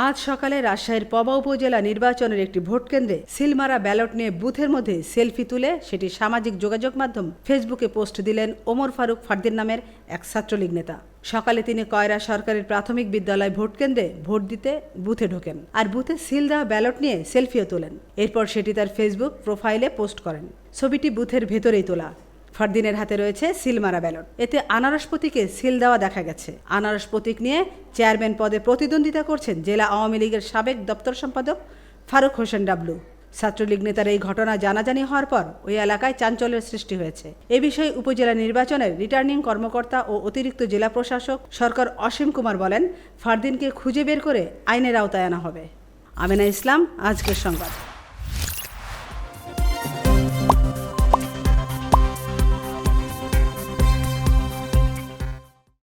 আজ সকালে রাজশাহীর পবা উপজেলা নির্বাচনের একটি ভোট কেন্দ্রে সিলমারা ব্যালট নিয়ে বুথের মধ্যে সেলফি তুলে সেটি সামাজিক যোগাযোগ মাধ্যম ফেসবুকে পোস্ট দিলেন ওমর ফারুক ফারদিন নামের এক ছাত্রলীগ নেতা। সকালে তিনি কয়রা সরকারি প্রাথমিক বিদ্যালয় ভোট কেন্দ্রে ভোট দিতে বুথে ঢোকেন আর বুথে সিল দেওয়া ব্যালট নিয়ে সেলফিও তোলেন। এরপর সেটি তার ফেসবুক প্রোফাইলে পোস্ট করেন। ছবিটি বুথের ভেতরেই তোলা। ফারদিনের হাতে রয়েছে সিলমারা ব্যালট। এতে আনারস প্রতীকে সিল দেওয়া দেখা গেছে। আনারস প্রতীক নিয়ে চেয়ারম্যান পদে প্রতিদ্বন্দ্বিতা করছেন জেলা আওয়ামী লীগের সাবেক দপ্তর সম্পাদক ফারুক হোসেন ডাবলু। ছাত্রলীগ নেতার এই ঘটনা জানাজানি হওয়ার পর ওই এলাকায় চাঞ্চল্যের সৃষ্টি হয়েছে। এ বিষয়ে উপজেলা নির্বাচনের রিটার্নিং কর্মকর্তা ও অতিরিক্ত জেলা প্রশাসক সরকার অসীম কুমার বলেন, ফারদিনকে খুঁজে বের করে আইনের আওতায় আনা হবে। আমেনা ইসলাম, আজকের সংবাদ।